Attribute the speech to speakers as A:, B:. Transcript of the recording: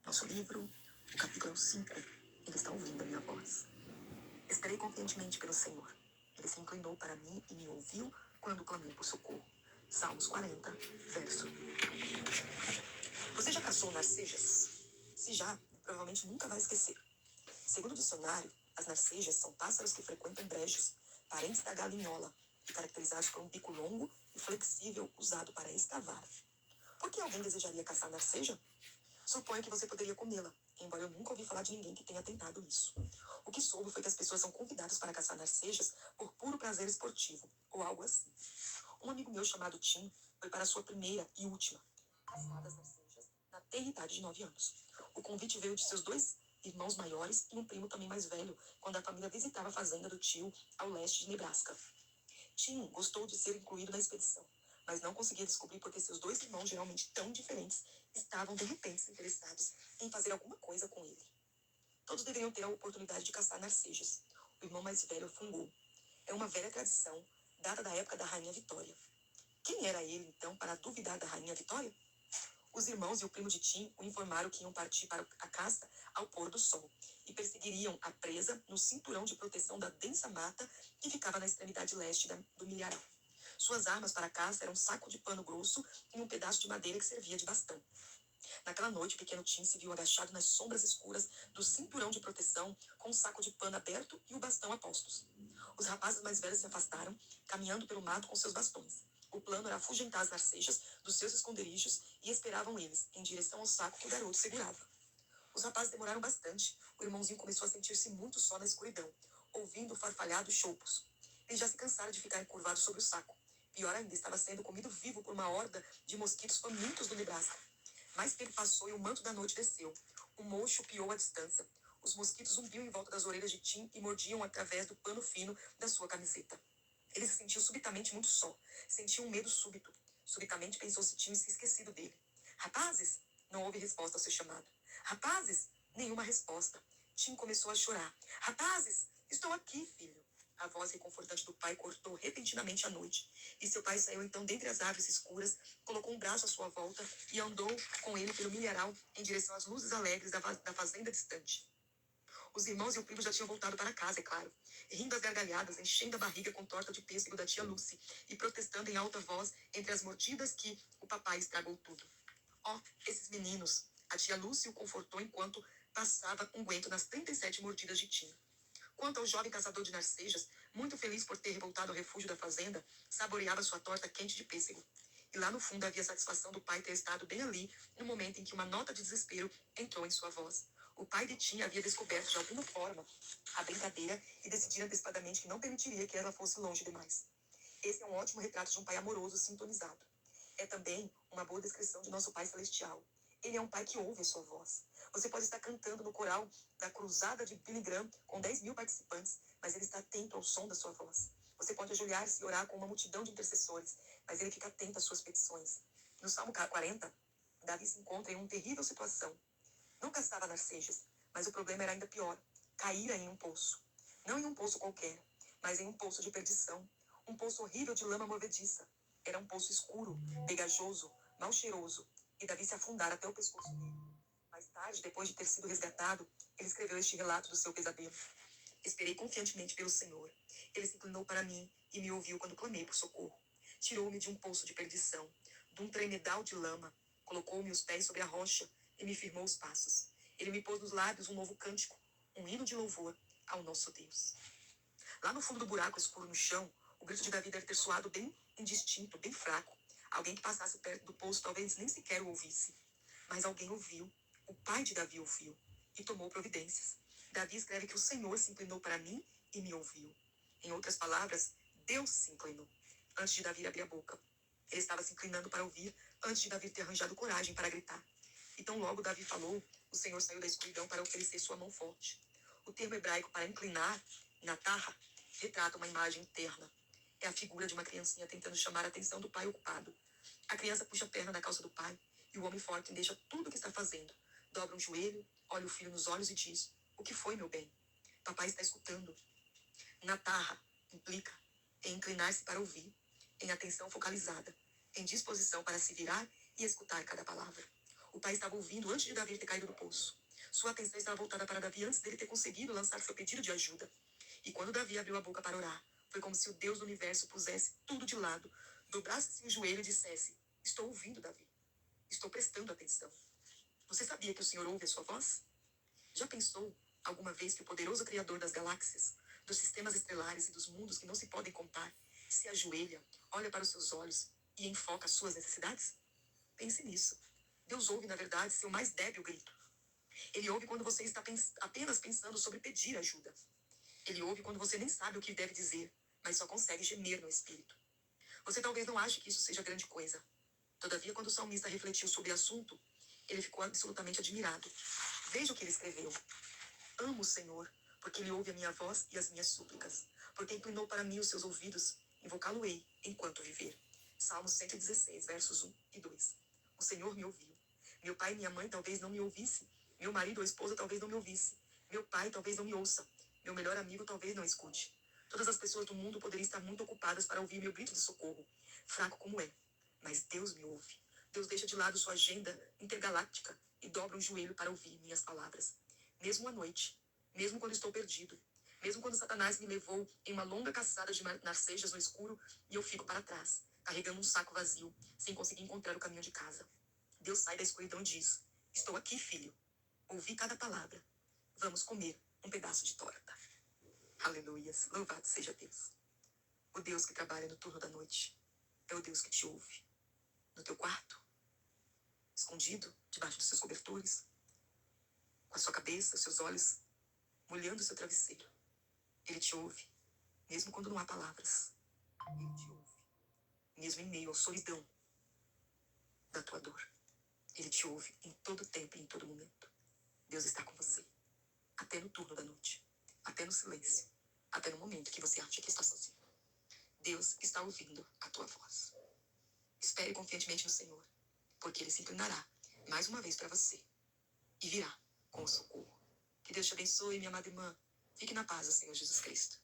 A: Nosso livro, o capítulo 5, ele está ouvindo a minha voz. Esperei confiantemente pelo Senhor. Ele se inclinou para mim e me ouviu quando clamei por socorro. Salmos 40, verso. Você já caçou narcejas? Se já, provavelmente nunca vai esquecer. Segundo o dicionário, as narcejas são pássaros que frequentam brejos, parentes da galinhola, e caracterizados por um bico longo e flexível usado para escavar. Por que alguém desejaria caçar narceja? Suponho que você poderia comê-la, embora eu nunca ouvi falar de ninguém que tenha tentado isso. O que soube foi que as pessoas são convidadas para caçar narcejas por puro prazer esportivo, ou algo assim. Um amigo meu chamado Tim foi para a sua primeira e última caçada às narcejas na tenra idade de 9 anos. O convite veio de seus 2 irmãos maiores e um primo também mais velho, quando a família visitava a fazenda do tio ao leste de Nebraska. Tim gostou de ser incluído na expedição, mas não conseguia descobrir porque seus 2 irmãos, geralmente tão diferentes, estavam de repente interessados em fazer alguma coisa com ele. Todos deveriam ter a oportunidade de caçar narcejas. O irmão mais velho fungou. É uma velha tradição, data da época da Rainha Vitória. Quem era ele, então, para duvidar da Rainha Vitória? Os irmãos e o primo de Tim o informaram que iam partir para a caça ao pôr do sol e perseguiriam a presa no cinturão de proteção da densa mata que ficava na extremidade leste do milharal. Suas armas para a caça eram um saco de pano grosso e um pedaço de madeira que servia de bastão. Naquela noite, o pequeno Tim se viu agachado nas sombras escuras do cinturão de proteção, com o saco de pano aberto e o bastão a postos. Os rapazes mais velhos se afastaram, caminhando pelo mato com seus bastões. O plano era afugentar as narcejas dos seus esconderijos e esperavam eles, em direção ao saco que o garoto segurava. Os rapazes demoraram bastante. O irmãozinho começou a sentir-se muito só na escuridão, ouvindo o farfalhar dos choupos. Eles já se cansaram de ficar encurvados sobre o saco. Pior ainda, estava sendo comido vivo por uma horda de mosquitos famintos do Nebraska. Mais tempo passou e o manto da noite desceu. O mocho piou à distância. Os mosquitos zumbiam em volta das orelhas de Tim e mordiam através do pano fino da sua camiseta. Ele se sentiu subitamente muito só. Sentiu um medo súbito. Subitamente pensou se Tim se esquecido dele. Rapazes! Não houve resposta ao seu chamado. Rapazes! Nenhuma resposta. Tim começou a chorar. Rapazes! Estou aqui, filho. A voz reconfortante do pai cortou repentinamente a noite. E seu pai saiu então dentre as árvores escuras, colocou um braço à sua volta e andou com ele pelo milharal em direção às luzes alegres da fazenda distante. Os irmãos e o primo já tinham voltado para casa, é claro, rindo às gargalhadas, enchendo a barriga com torta de pêssego da tia Lucy e protestando em alta voz entre as mordidas que o papai estragou tudo. Oh, esses meninos! A tia Lucy o confortou enquanto passava unguento nas 37 mordidas de Tim. Quanto ao jovem caçador de narcejas, muito feliz por ter voltado ao refúgio da fazenda, saboreava sua torta quente de pêssego. E lá no fundo havia a satisfação do pai ter estado bem ali, no momento em que uma nota de desespero entrou em sua voz. O pai de Tim havia descoberto de alguma forma a brincadeira e decidira antecipadamente que não permitiria que ela fosse longe demais. Esse é um ótimo retrato de um pai amoroso sintonizado. É também uma boa descrição de nosso Pai Celestial. Ele é um pai que ouve a sua voz. Você pode estar cantando no coral da Cruzada de Billy Graham com 10 mil participantes, mas ele está atento ao som da sua voz. Você pode ajoelhar-se e orar com uma multidão de intercessores, mas ele fica atento às suas petições. No Salmo 40, Davi se encontra em uma terrível situação. Não caçava narcejas, mas o problema era ainda pior. Caíra em um poço. Não em um poço qualquer, mas em um poço de perdição. Um poço horrível de lama movediça. Era um poço escuro, pegajoso, mal cheiroso, e Davi se afundara até o pescoço dele. Mais tarde, depois de ter sido resgatado, ele escreveu este relato do seu pesadelo. Esperei confiantemente pelo Senhor. Ele se inclinou para mim e me ouviu quando clamei por socorro. Tirou-me de um poço de perdição, de um tremedal de lama, colocou-me os pés sobre a rocha e me firmou os passos. Ele me pôs nos lábios um novo cântico, um hino de louvor ao nosso Deus. Lá no fundo do buraco escuro no chão, o grito de Davi deve ter soado bem indistinto, bem fraco. Alguém que passasse perto do poço talvez nem sequer o ouvisse. Mas alguém ouviu. O pai de Davi ouviu e tomou providências. Davi escreve que o Senhor se inclinou para mim e me ouviu. Em outras palavras, Deus se inclinou antes de Davi abrir a boca. Ele estava se inclinando para ouvir antes de Davi ter arranjado coragem para gritar. Então logo Davi falou, o Senhor saiu da escuridão para oferecer sua mão forte. O termo hebraico para inclinar, natarra, retrata uma imagem terna. É a figura de uma criancinha tentando chamar a atenção do pai ocupado. A criança puxa a perna na calça do pai e o homem forte deixa tudo o que está fazendo. Dobra um joelho, olha o filho nos olhos e diz, o que foi, meu bem? Papai está escutando. Natarra implica em inclinar-se para ouvir, em atenção focalizada, em disposição para se virar e escutar cada palavra. O pai estava ouvindo antes de Davi ter caído do poço. Sua atenção estava voltada para Davi antes dele ter conseguido lançar seu pedido de ajuda. E quando Davi abriu a boca para orar, foi como se o Deus do universo pusesse tudo de lado, dobrasse-se o joelho e dissesse: estou ouvindo, Davi. Estou prestando atenção. Você sabia que o Senhor ouve a sua voz? Já pensou alguma vez que o poderoso Criador das galáxias, dos sistemas estelares e dos mundos que não se podem contar, se ajoelha, olha para os seus olhos e enfoca as suas necessidades? Pense nisso. Deus ouve, na verdade, seu mais débil grito. Ele ouve quando você está apenas pensando sobre pedir ajuda. Ele ouve quando você nem sabe o que deve dizer, mas só consegue gemer no espírito. Você talvez não ache que isso seja grande coisa. Todavia, quando o salmista refletiu sobre o assunto, ele ficou absolutamente admirado. Veja o que ele escreveu. Amo o Senhor, porque ele ouve a minha voz e as minhas súplicas. Porque inclinou para mim os seus ouvidos, invocá-lo-ei enquanto viver. Salmo 116, versos 1 e 2. O Senhor me ouviu. Meu pai e minha mãe talvez não me ouvissem. Meu marido ou esposa talvez não me ouvisse. Meu pai talvez não me ouça. Meu melhor amigo talvez não escute. Todas as pessoas do mundo poderiam estar muito ocupadas para ouvir meu grito de socorro, fraco como é. Mas Deus me ouve. Deus deixa de lado sua agenda intergaláctica e dobra o joelho para ouvir minhas palavras. Mesmo à noite, mesmo quando estou perdido, mesmo quando Satanás me levou em uma longa caçada de narcejas no escuro e eu fico para trás, carregando um saco vazio, sem conseguir encontrar o caminho de casa. Deus sai da escuridão e diz: estou aqui, filho. Ouvi cada palavra. Vamos comer um pedaço de torta. Aleluias. Louvado seja Deus. O Deus que trabalha no turno da noite é o Deus que te ouve. No teu quarto, escondido, debaixo dos seus cobertores, com a sua cabeça, os seus olhos, molhando o seu travesseiro. Ele te ouve, mesmo quando não há palavras. Ele te ouve, mesmo em meio à solidão da tua dor. Ele te ouve em todo tempo e em todo momento. Deus está com você, até no turno da noite, até no silêncio, até no momento que você acha que está sozinho. Deus está ouvindo a tua voz. Espere confiantemente no Senhor, porque Ele se inclinará mais uma vez para você e virá com o socorro. Que Deus te abençoe, minha amada irmã. Fique na paz do Senhor Jesus Cristo.